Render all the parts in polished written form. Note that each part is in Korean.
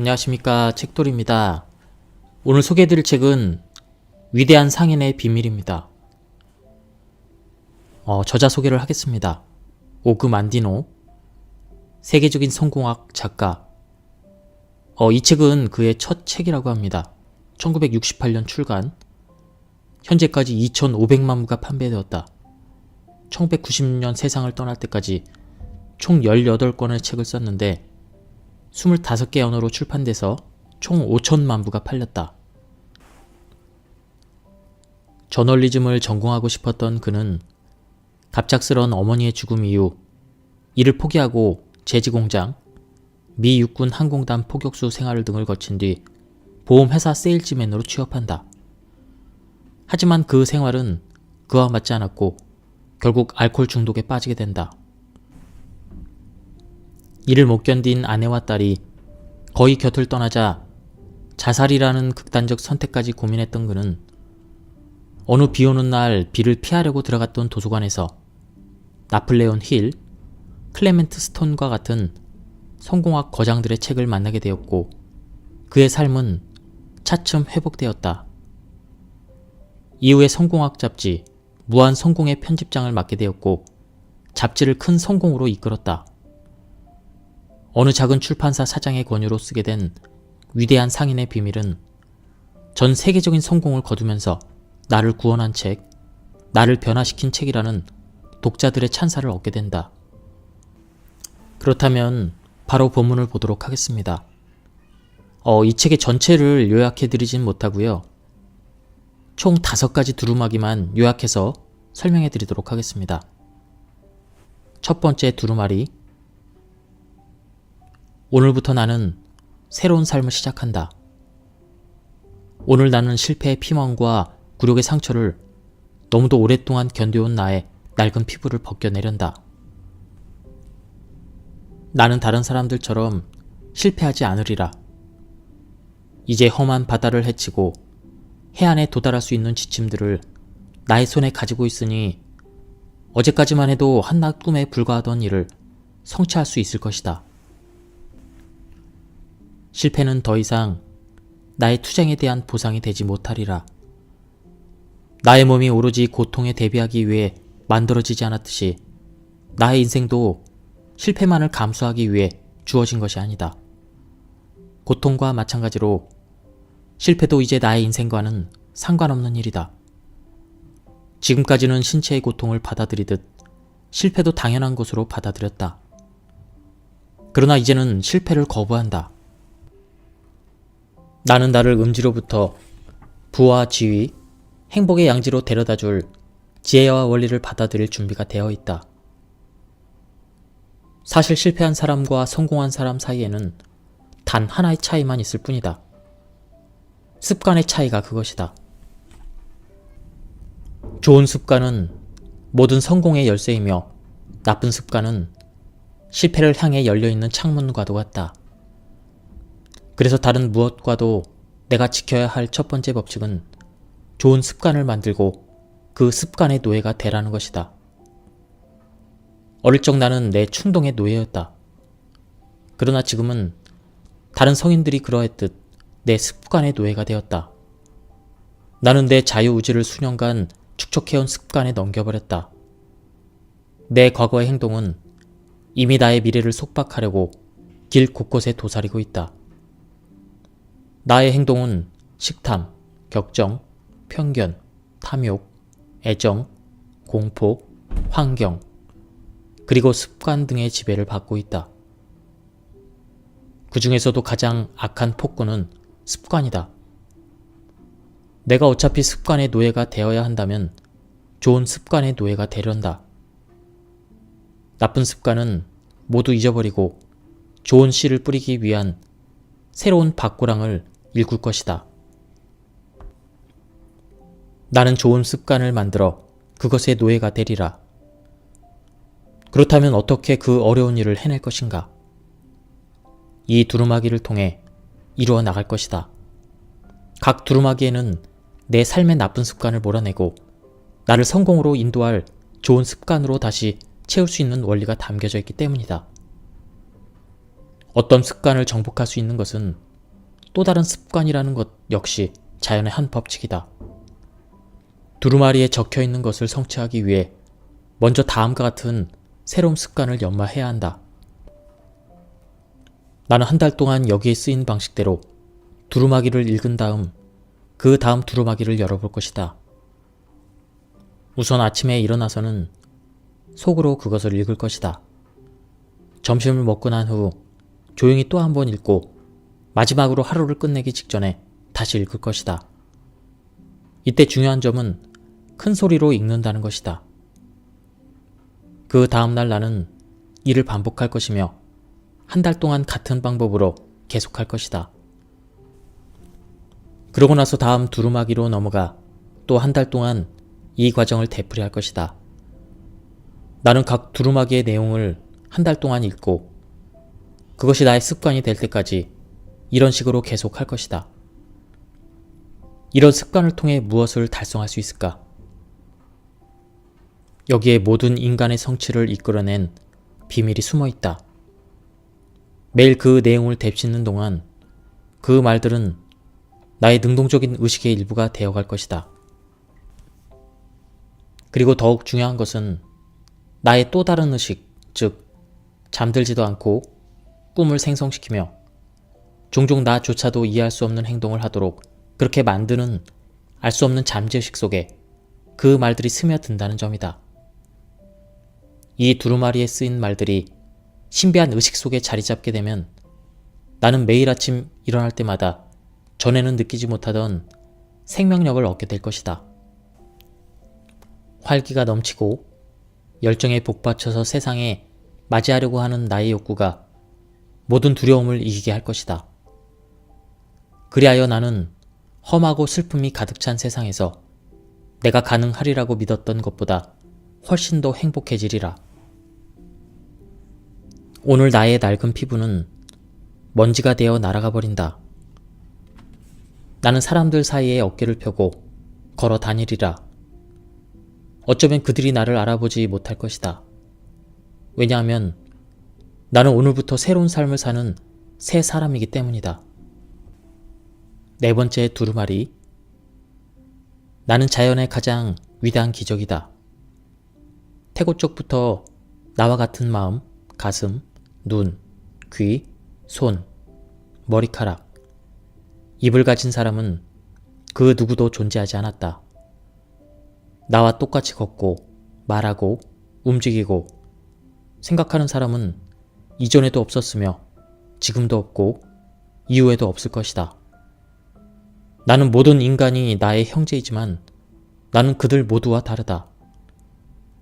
안녕하십니까, 책돌입니다. 오늘 소개해드릴 책은 위대한 상인의 비밀입니다. 저자 소개를 하겠습니다. 오그 만디노, 세계적인 성공학 작가. 이 책은 그의 첫 책이라고 합니다. 1968년 출간, 현재까지 2,500만 부가 판매되었다. 1990년 세상을 떠날 때까지 총 18권의 책을 썼는데 25개 언어로 출판돼서 총 5천만 부가 팔렸다. 저널리즘을 전공하고 싶었던 그는 갑작스런 어머니의 죽음 이후 이를 포기하고 제지공장, 미 육군 항공단 포격수 생활 등을 거친 뒤 보험회사 세일즈맨으로 취업한다. 하지만 그 생활은 그와 맞지 않았고 결국 알코올 중독에 빠지게 된다. 이를 못 견딘 아내와 딸이 거의 곁을 떠나자 자살이라는 극단적 선택까지 고민했던 그는 어느 비오는 날 비를 피하려고 들어갔던 도서관에서 나폴레온 힐, 클레멘트 스톤과 같은 성공학 거장들의 책을 만나게 되었고 그의 삶은 차츰 회복되었다. 이후에 성공학 잡지 무한 성공의 편집장을 맡게 되었고 잡지를 큰 성공으로 이끌었다. 어느 작은 출판사 사장의 권유로 쓰게 된 위대한 상인의 비밀은 전 세계적인 성공을 거두면서 나를 구원한 책, 나를 변화시킨 책이라는 독자들의 찬사를 얻게 된다. 그렇다면 바로 본문을 보도록 하겠습니다. 이 책의 전체를 요약해드리진 못하고요. 총 5가지 두루마기만 요약해서 설명해드리도록 하겠습니다. 첫 번째 두루마리, 오늘부터 나는 새로운 삶을 시작한다. 오늘 나는 실패의 피멍과 굴욕의 상처를 너무도 오랫동안 견뎌온 나의 낡은 피부를 벗겨내련다. 나는 다른 사람들처럼 실패하지 않으리라. 이제 험한 바다를 헤치고 해안에 도달할 수 있는 지침들을 나의 손에 가지고 있으니 어제까지만 해도 한낱 꿈에 불과하던 일을 성취할 수 있을 것이다. 실패는 더 이상 나의 투쟁에 대한 보상이 되지 못하리라. 나의 몸이 오로지 고통에 대비하기 위해 만들어지지 않았듯이 나의 인생도 실패만을 감수하기 위해 주어진 것이 아니다. 고통과 마찬가지로 실패도 이제 나의 인생과는 상관없는 일이다. 지금까지는 신체의 고통을 받아들이듯 실패도 당연한 것으로 받아들였다. 그러나 이제는 실패를 거부한다. 나는 나를 음지로부터 부와 지위, 행복의 양지로 데려다줄 지혜와 원리를 받아들일 준비가 되어 있다. 사실 실패한 사람과 성공한 사람 사이에는 단 하나의 차이만 있을 뿐이다. 습관의 차이가 그것이다. 좋은 습관은 모든 성공의 열쇠이며 나쁜 습관은 실패를 향해 열려있는 창문과도 같다. 그래서 다른 무엇과도 내가 지켜야 할 첫 번째 법칙은 좋은 습관을 만들고 그 습관의 노예가 되라는 것이다. 어릴 적 나는 내 충동의 노예였다. 그러나 지금은 다른 성인들이 그러했듯 내 습관의 노예가 되었다. 나는 내 자유의지를 수년간 축적해온 습관에 넘겨버렸다. 내 과거의 행동은 이미 나의 미래를 속박하려고 길 곳곳에 도사리고 있다. 나의 행동은 식탐, 격정, 편견, 탐욕, 애정, 공포, 환경, 그리고 습관 등의 지배를 받고 있다. 그 중에서도 가장 악한 폭군은 습관이다. 내가 어차피 습관의 노예가 되어야 한다면 좋은 습관의 노예가 되련다. 나쁜 습관은 모두 잊어버리고 좋은 씨를 뿌리기 위한 새로운 밭고랑을 일굴 것이다. 나는 좋은 습관을 만들어 그것의 노예가 되리라. 그렇다면 어떻게 그 어려운 일을 해낼 것인가? 이 두루마기를 통해 이루어 나갈 것이다. 각 두루마기에는 내 삶의 나쁜 습관을 몰아내고 나를 성공으로 인도할 좋은 습관으로 다시 채울 수 있는 원리가 담겨져 있기 때문이다. 어떤 습관을 정복할 수 있는 것은 또 다른 습관이라는 것 역시 자연의 한 법칙이다. 두루마리에 적혀있는 것을 성취하기 위해 먼저 다음과 같은 새로운 습관을 연마해야 한다. 나는 한 달 동안 여기에 쓰인 방식대로 두루마기를 읽은 다음 그 다음 두루마기를 열어볼 것이다. 우선 아침에 일어나서는 속으로 그것을 읽을 것이다. 점심을 먹고 난 후 조용히 또 한 번 읽고 마지막으로 하루를 끝내기 직전에 다시 읽을 것이다. 이때 중요한 점은 큰 소리로 읽는다는 것이다. 그 다음날 나는 이를 반복할 것이며 한 달 동안 같은 방법으로 계속할 것이다. 그러고 나서 다음 두루마기로 넘어가 또 한 달 동안 이 과정을 되풀이할 것이다. 나는 각 두루마기의 내용을 한 달 동안 읽고 그것이 나의 습관이 될 때까지 이런 식으로 계속할 것이다. 이런 습관을 통해 무엇을 달성할 수 있을까? 여기에 모든 인간의 성취를 이끌어낸 비밀이 숨어 있다. 매일 그 내용을 되씹는 동안 그 말들은 나의 능동적인 의식의 일부가 되어갈 것이다. 그리고 더욱 중요한 것은 나의 또 다른 의식, 즉 잠들지도 않고 꿈을 생성시키며 종종 나조차도 이해할 수 없는 행동을 하도록 그렇게 만드는 알 수 없는 잠재의식 속에 그 말들이 스며든다는 점이다. 이 두루마리에 쓰인 말들이 신비한 의식 속에 자리 잡게 되면 나는 매일 아침 일어날 때마다 전에는 느끼지 못하던 생명력을 얻게 될 것이다. 활기가 넘치고 열정에 복받쳐서 세상에 맞이하려고 하는 나의 욕구가 모든 두려움을 이기게 할 것이다. 그리하여 나는 험하고 슬픔이 가득 찬 세상에서 내가 가능하리라고 믿었던 것보다 훨씬 더 행복해지리라. 오늘 나의 낡은 피부는 먼지가 되어 날아가 버린다. 나는 사람들 사이에 어깨를 펴고 걸어 다니리라. 어쩌면 그들이 나를 알아보지 못할 것이다. 왜냐하면 나는 오늘부터 새로운 삶을 사는 새 사람이기 때문이다. 네 번째 두루마리. 나는 자연의 가장 위대한 기적이다. 태고 쪽부터 나와 같은 마음, 가슴, 눈, 귀, 손, 머리카락, 입을 가진 사람은 그 누구도 존재하지 않았다. 나와 똑같이 걷고, 말하고, 움직이고, 생각하는 사람은 이전에도 없었으며 지금도 없고 이후에도 없을 것이다. 나는 모든 인간이 나의 형제이지만 나는 그들 모두와 다르다.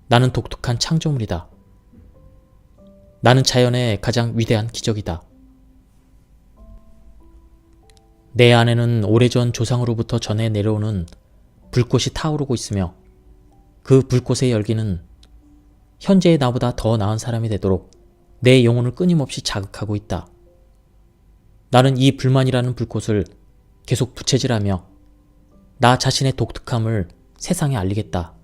나는 독특한 창조물이다. 나는 자연의 가장 위대한 기적이다. 내 안에는 오래전 조상으로부터 전해 내려오는 불꽃이 타오르고 있으며 그 불꽃의 열기는 현재의 나보다 더 나은 사람이 되도록 내 영혼을 끊임없이 자극하고 있다. 나는 이 불만이라는 불꽃을 계속 부채질하며 나 자신의 독특함을 세상에 알리겠다.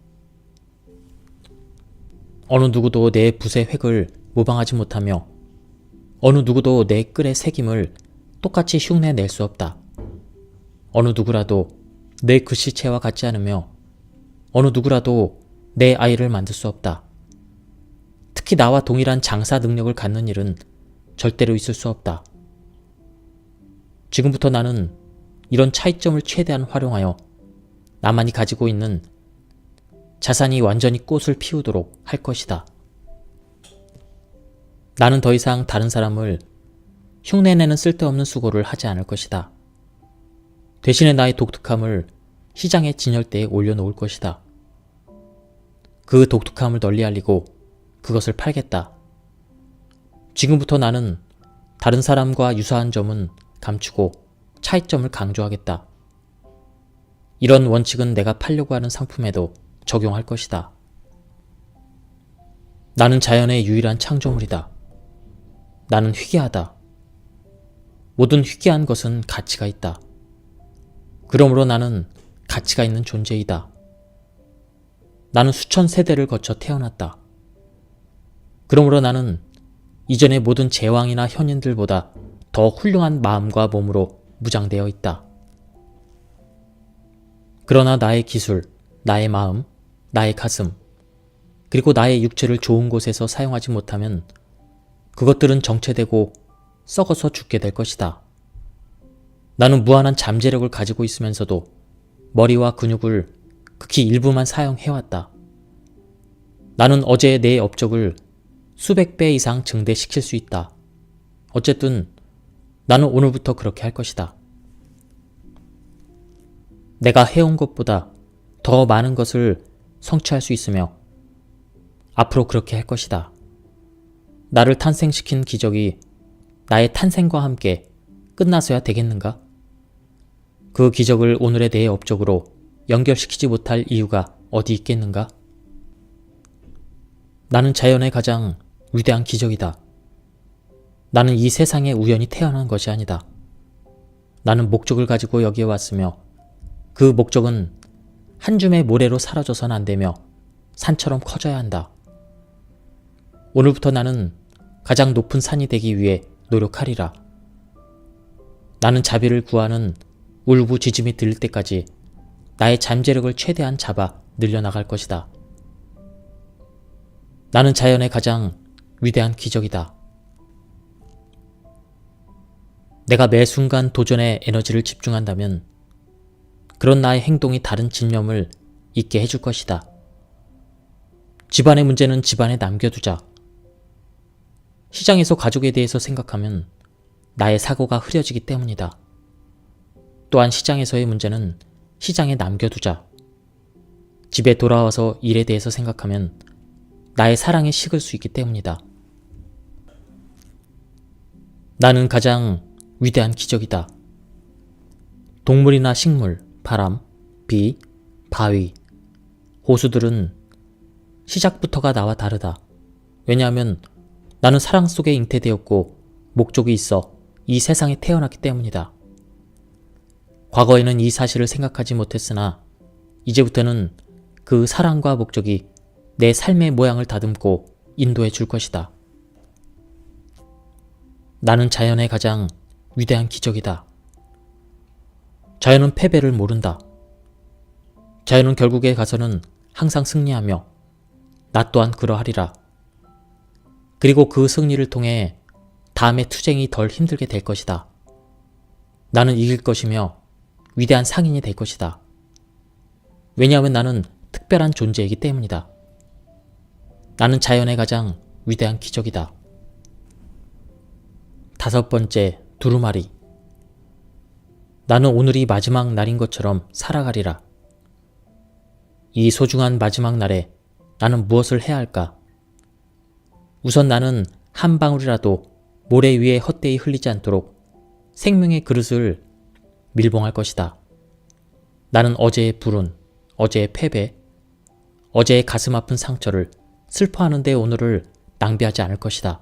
어느 누구도 내 붓의 획을 모방하지 못하며 어느 누구도 내 끌의 새김을 똑같이 흉내낼 수 없다. 어느 누구라도 내 글씨체와 같지 않으며 어느 누구라도 내 아이를 만들 수 없다. 특히 나와 동일한 장사 능력을 갖는 일은 절대로 있을 수 없다. 지금부터 나는 이런 차이점을 최대한 활용하여 나만이 가지고 있는 자산이 완전히 꽃을 피우도록 할 것이다. 나는 더 이상 다른 사람을 흉내내는 쓸데없는 수고를 하지 않을 것이다. 대신에 나의 독특함을 시장의 진열대에 올려놓을 것이다. 그 독특함을 널리 알리고 그것을 팔겠다. 지금부터 나는 다른 사람과 유사한 점은 감추고 차이점을 강조하겠다. 이런 원칙은 내가 팔려고 하는 상품에도 적용할 것이다. 나는 자연의 유일한 창조물이다. 나는 희귀하다. 모든 희귀한 것은 가치가 있다. 그러므로 나는 가치가 있는 존재이다. 나는 수천 세대를 거쳐 태어났다. 그러므로 나는 이전의 모든 제왕이나 현인들보다 더 훌륭한 마음과 몸으로 무장되어 있다. 그러나 나의 기술, 나의 마음, 나의 가슴, 그리고 나의 육체를 좋은 곳에서 사용하지 못하면 그것들은 정체되고 썩어서 죽게 될 것이다. 나는 무한한 잠재력을 가지고 있으면서도 머리와 근육을 극히 일부만 사용해왔다. 나는 어제의 내 업적을 수백 배 이상 증대시킬 수 있다. 어쨌든 나는 오늘부터 그렇게 할 것이다. 내가 해온 것보다 더 많은 것을 성취할 수 있으며 앞으로 그렇게 할 것이다. 나를 탄생시킨 기적이 나의 탄생과 함께 끝나서야 되겠는가? 그 기적을 오늘의 내 업적으로 연결시키지 못할 이유가 어디 있겠는가? 나는 자연의 가장 위대한 기적이다. 나는 이 세상에 우연히 태어난 것이 아니다. 나는 목적을 가지고 여기에 왔으며 그 목적은 한 줌의 모래로 사라져선 안 되며 산처럼 커져야 한다. 오늘부터 나는 가장 높은 산이 되기 위해 노력하리라. 나는 자비를 구하는 울부짖음이 들릴 때까지 나의 잠재력을 최대한 잡아 늘려나갈 것이다. 나는 자연의 가장 위대한 기적이다. 내가 매 순간 도전에 에너지를 집중한다면 그런 나의 행동이 다른 집념을 잊게 해줄 것이다. 집안의 문제는 집안에 남겨두자. 시장에서 가족에 대해서 생각하면 나의 사고가 흐려지기 때문이다. 또한 시장에서의 문제는 시장에 남겨두자. 집에 돌아와서 일에 대해서 생각하면 나의 사랑이 식을 수 있기 때문이다. 나는 가장 위대한 기적이다. 동물이나 식물, 바람, 비, 바위, 호수들은 시작부터가 나와 다르다. 왜냐하면 나는 사랑 속에 잉태되었고 목적이 있어 이 세상에 태어났기 때문이다. 과거에는 이 사실을 생각하지 못했으나 이제부터는 그 사랑과 목적이 내 삶의 모양을 다듬고 인도해 줄 것이다. 나는 자연의 가장 위대한 기적이다. 자연은 패배를 모른다. 자연은 결국에 가서는 항상 승리하며 나 또한 그러하리라. 그리고 그 승리를 통해 다음의 투쟁이 덜 힘들게 될 것이다. 나는 이길 것이며 위대한 상인이 될 것이다. 왜냐하면 나는 특별한 존재이기 때문이다. 나는 자연의 가장 위대한 기적이다. 5번째, 두루마리. 나는 오늘이 마지막 날인 것처럼 살아가리라. 이 소중한 마지막 날에 나는 무엇을 해야 할까? 우선 나는 한 방울이라도 모래 위에 헛되이 흘리지 않도록 생명의 그릇을 밀봉할 것이다. 나는 어제의 불운, 어제의 패배, 어제의 가슴 아픈 상처를 슬퍼하는 데 오늘을 낭비하지 않을 것이다.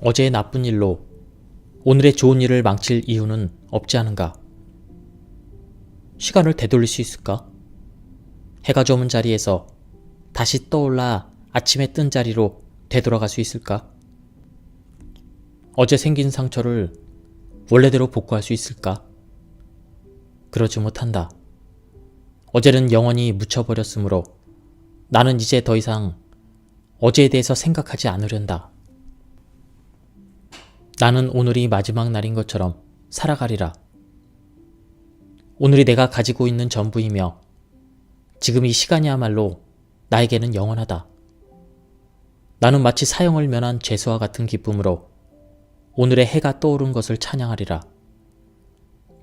어제의 나쁜 일로 오늘의 좋은 일을 망칠 이유는 없지 않은가? 시간을 되돌릴 수 있을까? 해가 저문 자리에서 다시 떠올라 아침에 뜬 자리로 되돌아갈 수 있을까? 어제 생긴 상처를 원래대로 복구할 수 있을까? 그러지 못한다. 어제는 영원히 묻혀버렸으므로 나는 이제 더 이상 어제에 대해서 생각하지 않으련다. 나는 오늘이 마지막 날인 것처럼 살아가리라. 오늘이 내가 가지고 있는 전부이며 지금 이 시간이야말로 나에게는 영원하다. 나는 마치 사형을 면한 죄수와 같은 기쁨으로 오늘의 해가 떠오른 것을 찬양하리라.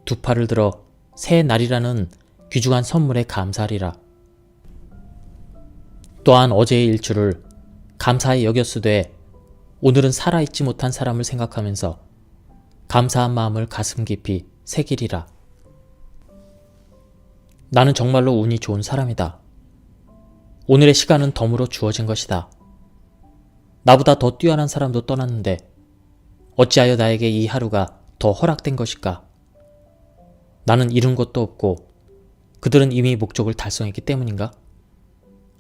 두 팔을 들어 새 날이라는 귀중한 선물에 감사하리라. 또한 어제의 일출을 감사히 여겼으되 오늘은 살아있지 못한 사람을 생각하면서 감사한 마음을 가슴 깊이 새기리라. 나는 정말로 운이 좋은 사람이다. 오늘의 시간은 덤으로 주어진 것이다. 나보다 더 뛰어난 사람도 떠났는데 어찌하여 나에게 이 하루가 더 허락된 것일까? 나는 이룬 것도 없고 그들은 이미 목적을 달성했기 때문인가?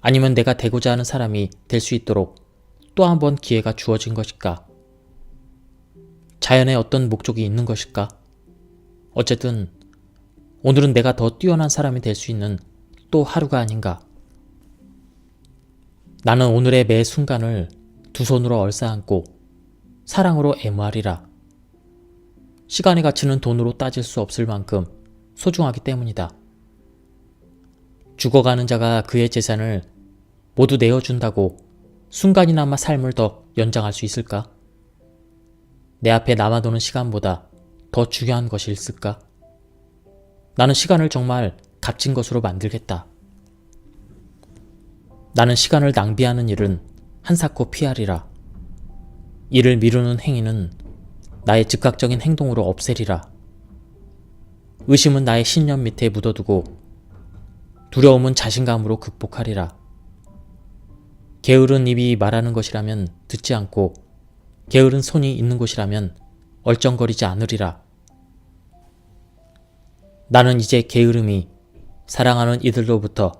아니면 내가 되고자 하는 사람이 될 수 있도록 또 한 번 기회가 주어진 것일까? 자연에 어떤 목적이 있는 것일까? 어쨌든 오늘은 내가 더 뛰어난 사람이 될 수 있는 또 하루가 아닌가. 나는 오늘의 매 순간을 두 손으로 얼싸안고 사랑으로 애무하리라. 시간의 가치는 돈으로 따질 수 없을 만큼 소중하기 때문이다. 죽어가는 자가 그의 재산을 모두 내어준다고 순간이나마 삶을 더 연장할 수 있을까? 내 앞에 남아도는 시간보다 더 중요한 것이 있을까? 나는 시간을 정말 값진 것으로 만들겠다. 나는 시간을 낭비하는 일은 한사코 피하리라. 이를 미루는 행위는 나의 즉각적인 행동으로 없애리라. 의심은 나의 신념 밑에 묻어두고 두려움은 자신감으로 극복하리라. 게으른 입이 말하는 것이라면 듣지 않고 게으른 손이 있는 곳이라면 얼쩡거리지 않으리라. 나는 이제 게으름이 사랑하는 이들로부터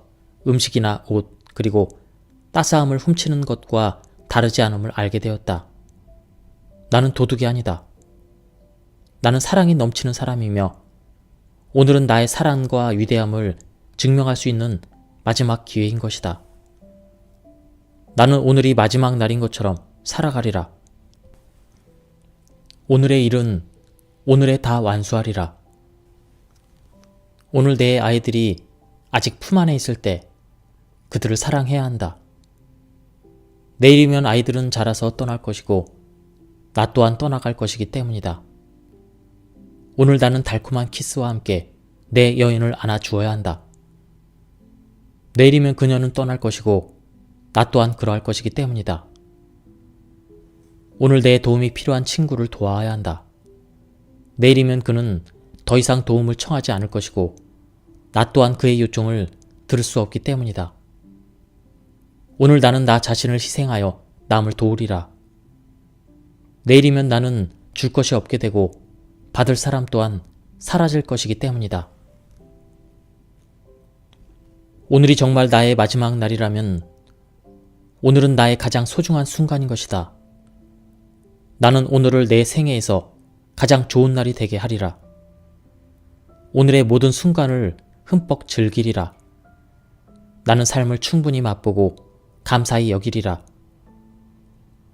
음식이나 옷 그리고 따스함을 훔치는 것과 다르지 않음을 알게 되었다. 나는 도둑이 아니다. 나는 사랑이 넘치는 사람이며 오늘은 나의 사랑과 위대함을 증명할 수 있는 마지막 기회인 것이다. 나는 오늘이 마지막 날인 것처럼 살아가리라. 오늘의 일은 오늘에 다 완수하리라. 오늘 내 아이들이 아직 품 안에 있을 때 그들을 사랑해야 한다. 내일이면 아이들은 자라서 떠날 것이고 나 또한 떠나갈 것이기 때문이다. 오늘 나는 달콤한 키스와 함께 내 여인을 안아주어야 한다. 내일이면 그녀는 떠날 것이고 나 또한 그러할 것이기 때문이다. 오늘 내 도움이 필요한 친구를 도와야 한다. 내일이면 그는 더 이상 도움을 청하지 않을 것이고 나 또한 그의 요청을 들을 수 없기 때문이다. 오늘 나는 나 자신을 희생하여 남을 도우리라. 내일이면 나는 줄 것이 없게 되고 받을 사람 또한 사라질 것이기 때문이다. 오늘이 정말 나의 마지막 날이라면 오늘은 나의 가장 소중한 순간인 것이다. 나는 오늘을 내 생애에서 가장 좋은 날이 되게 하리라. 오늘의 모든 순간을 흠뻑 즐기리라. 나는 삶을 충분히 맛보고 감사히 여기리라.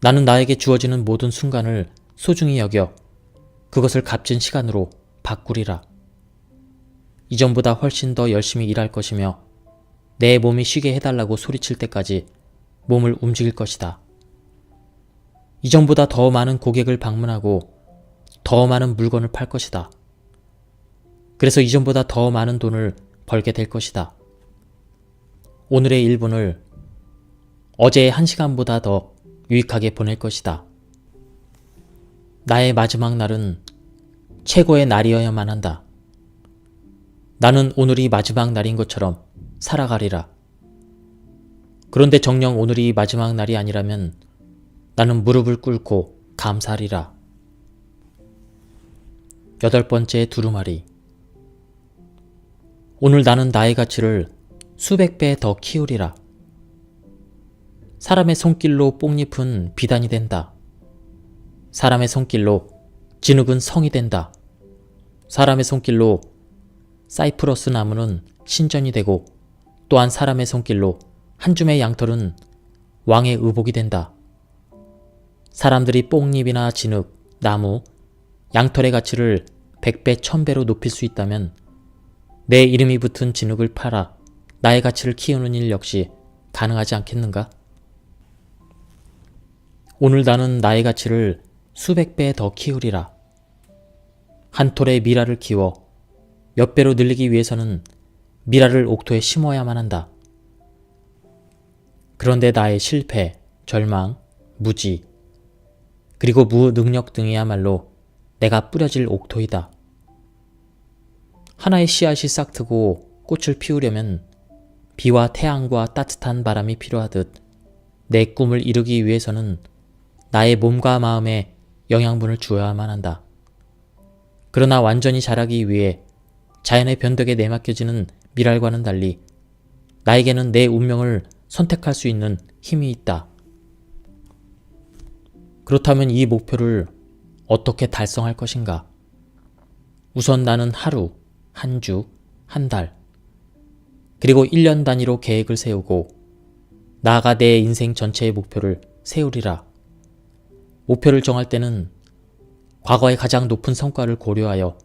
나는 나에게 주어지는 모든 순간을 소중히 여겨 그것을 값진 시간으로 바꾸리라. 이전보다 훨씬 더 열심히 일할 것이며 내 몸이 쉬게 해달라고 소리칠 때까지 몸을 움직일 것이다. 이전보다 더 많은 고객을 방문하고 더 많은 물건을 팔 것이다. 그래서 이전보다 더 많은 돈을 벌게 될 것이다. 오늘의 1분을 어제의 1시간보다 더 유익하게 보낼 것이다. 나의 마지막 날은 최고의 날이어야만 한다. 나는 오늘이 마지막 날인 것처럼 살아가리라. 그런데 정녕 오늘이 마지막 날이 아니라면 나는 무릎을 꿇고 감사하리라. 8번째 두루마리. 오늘 나는 나의 가치를 수백 배 더 키우리라. 사람의 손길로 뽕잎은 비단이 된다. 사람의 손길로 진흙은 성이 된다. 사람의 손길로 사이프러스 나무는 신전이 되고 또한 사람의 손길로 한 줌의 양털은 왕의 의복이 된다. 사람들이 뽕잎이나 진흙, 나무, 양털의 가치를 100배, 1000배로 높일 수 있다면 내 이름이 붙은 진흙을 팔아 나의 가치를 키우는 일 역시 가능하지 않겠는가? 오늘 나는 나의 가치를 수백 배 더 키우리라. 한 톨의 미라를 키워 몇 배로 늘리기 위해서는 미라를 옥토에 심어야만 한다. 그런데 나의 실패, 절망, 무지, 그리고 무능력 등이야말로 내가 뿌려질 옥토이다. 하나의 씨앗이 싹트고 꽃을 피우려면 비와 태양과 따뜻한 바람이 필요하듯 내 꿈을 이루기 위해서는 나의 몸과 마음에 영양분을 주어야만 한다. 그러나 완전히 자라기 위해 자연의 변덕에 내맡겨지는 미랄과는 달리 나에게는 내 운명을 선택할 수 있는 힘이 있다. 그렇다면 이 목표를 어떻게 달성할 것인가? 우선 나는 하루, 한 주, 한 달, 그리고 1년 단위로 계획을 세우고 나아가 내 인생 전체의 목표를 세우리라. 목표를 정할 때는 과거의 가장 높은 성과를 고려하여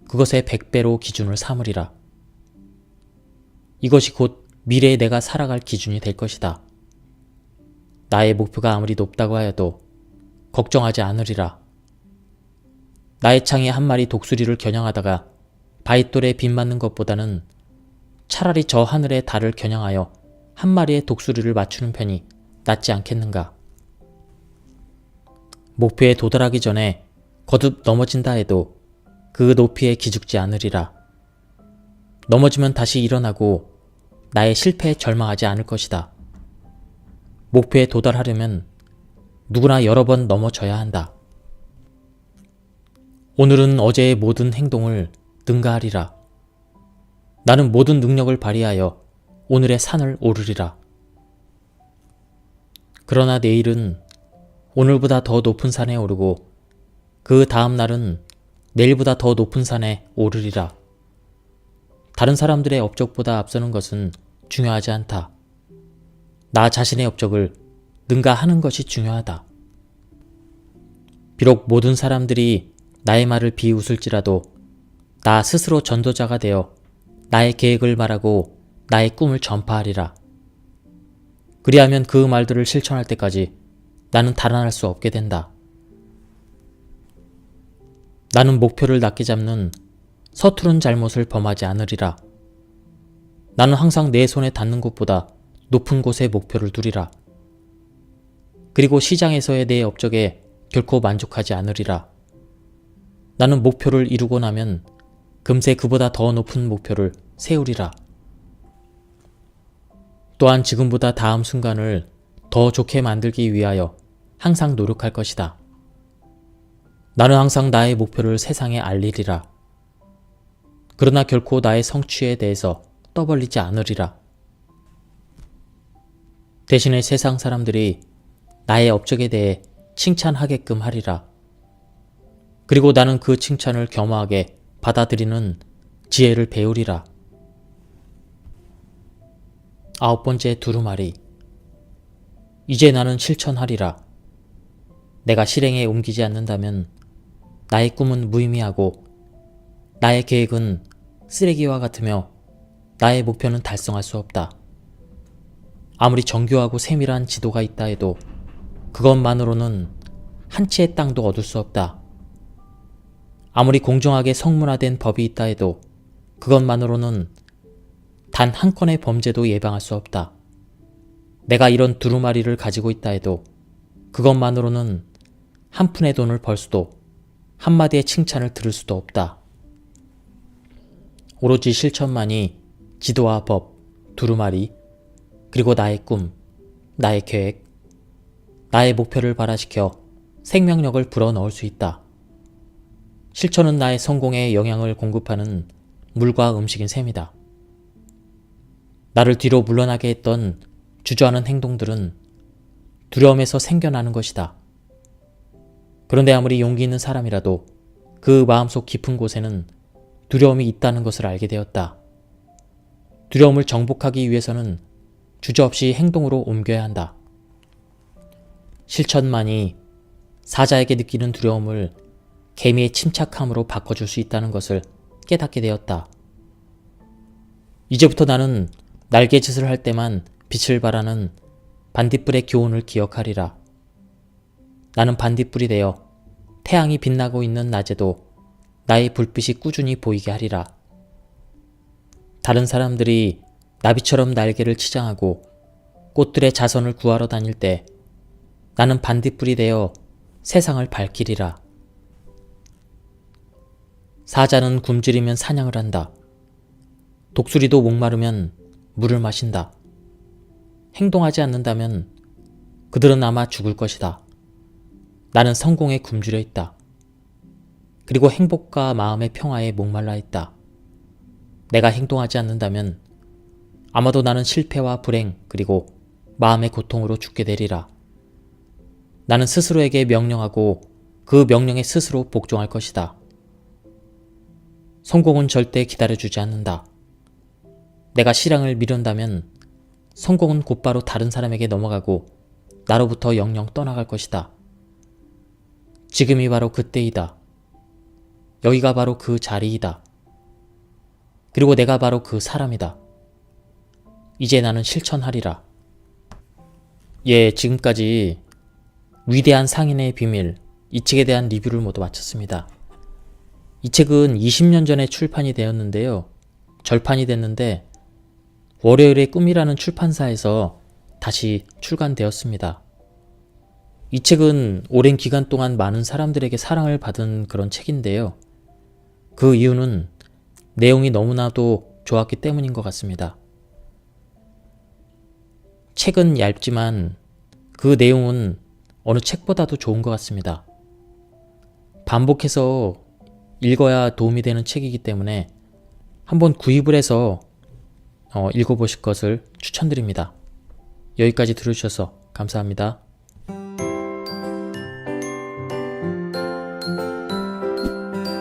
그것의 100배로 기준을 삼으리라. 이것이 곧 미래의 내가 살아갈 기준이 될 것이다. 나의 목표가 아무리 높다고 하여도 걱정하지 않으리라. 나의 창에 한 마리 독수리를 겨냥하다가 바윗돌에 빗 맞는 것보다는 차라리 저 하늘의 달을 겨냥하여 한 마리의 독수리를 맞추는 편이 낫지 않겠는가. 목표에 도달하기 전에 거듭 넘어진다 해도 그 높이에 기죽지 않으리라. 넘어지면 다시 일어나고 나의 실패에 절망하지 않을 것이다. 목표에 도달하려면 누구나 여러 번 넘어져야 한다. 오늘은 어제의 모든 행동을 능가하리라. 나는 모든 능력을 발휘하여 오늘의 산을 오르리라. 그러나 내일은 오늘보다 더 높은 산에 오르고 그 다음 날은 내일보다 더 높은 산에 오르리라. 다른 사람들의 업적보다 앞서는 것은 중요하지 않다. 나 자신의 업적을 능가하는 것이 중요하다. 비록 모든 사람들이 나의 말을 비웃을지라도 나 스스로 전도자가 되어 나의 계획을 말하고 나의 꿈을 전파하리라. 그리하면 그 말들을 실천할 때까지 나는 달아날 수 없게 된다. 나는 목표를 낮게 잡는 서투른 잘못을 범하지 않으리라. 나는 항상 내 손에 닿는 곳보다 높은 곳에 목표를 두리라. 그리고 시장에서의 내 업적에 결코 만족하지 않으리라. 나는 목표를 이루고 나면 금세 그보다 더 높은 목표를 세우리라. 또한 지금보다 다음 순간을 더 좋게 만들기 위하여 항상 노력할 것이다. 나는 항상 나의 목표를 세상에 알리리라. 그러나 결코 나의 성취에 대해서 떠벌리지 않으리라. 대신에 세상 사람들이 나의 업적에 대해 칭찬하게끔 하리라. 그리고 나는 그 칭찬을 겸허하게 받아들이는 지혜를 배우리라. 9번째 두루마리. 이제 나는 실천하리라. 내가 실행에 옮기지 않는다면 나의 꿈은 무의미하고 나의 계획은 쓰레기와 같으며 나의 목표는 달성할 수 없다. 아무리 정교하고 세밀한 지도가 있다 해도 그것만으로는 한 채의 땅도 얻을 수 없다. 아무리 공정하게 성문화된 법이 있다 해도 그것만으로는 단 한 건의 범죄도 예방할 수 없다. 내가 이런 두루마리를 가지고 있다 해도 그것만으로는 한 푼의 돈을 벌 수도 한마디의 칭찬을 들을 수도 없다. 오로지 실천만이 지도와 법, 두루마리, 그리고 나의 꿈, 나의 계획, 나의 목표를 발화시켜 생명력을 불어넣을 수 있다. 실천은 나의 성공에 영향을 공급하는 물과 음식인 셈이다. 나를 뒤로 물러나게 했던 주저하는 행동들은 두려움에서 생겨나는 것이다. 그런데 아무리 용기 있는 사람이라도 그 마음속 깊은 곳에는 두려움이 있다는 것을 알게 되었다. 두려움을 정복하기 위해서는 주저없이 행동으로 옮겨야 한다. 실천만이 사자에게 느끼는 두려움을 개미의 침착함으로 바꿔줄 수 있다는 것을 깨닫게 되었다. 이제부터 나는 날개짓을 할 때만 빛을 발하는 반딧불의 교훈을 기억하리라. 나는 반딧불이 되어 태양이 빛나고 있는 낮에도 나의 불빛이 꾸준히 보이게 하리라. 다른 사람들이 나비처럼 날개를 치장하고 꽃들의 자선을 구하러 다닐 때 나는 반딧불이 되어 세상을 밝히리라. 사자는 굶주리면 사냥을 한다. 독수리도 목마르면 물을 마신다. 행동하지 않는다면 그들은 아마 죽을 것이다. 나는 성공에 굶주려 있다. 그리고 행복과 마음의 평화에 목말라 있다. 내가 행동하지 않는다면 아마도 나는 실패와 불행 그리고 마음의 고통으로 죽게 되리라. 나는 스스로에게 명령하고 그 명령에 스스로 복종할 것이다. 성공은 절대 기다려주지 않는다. 내가 실행을 미룬다면 성공은 곧바로 다른 사람에게 넘어가고 나로부터 영영 떠나갈 것이다. 지금이 바로 그때이다. 여기가 바로 그 자리이다. 그리고 내가 바로 그 사람이다. 이제 나는 실천하리라. 예, 지금까지 위대한 상인의 비밀, 이 책에 대한 리뷰를 모두 마쳤습니다. 이 책은 20년 전에 출판이 되었는데요. 절판이 됐는데 월요일의 꿈이라는 출판사에서 다시 출간되었습니다. 이 책은 오랜 기간 동안 많은 사람들에게 사랑을 받은 그런 책인데요. 그 이유는 내용이 너무나도 좋았기 때문인 것 같습니다. 책은 얇지만 그 내용은 어느 책보다도 좋은 것 같습니다. 반복해서 읽어야 도움이 되는 책이기 때문에 한번 구입을 해서 읽어보실 것을 추천드립니다. 여기까지 들어주셔서 감사합니다.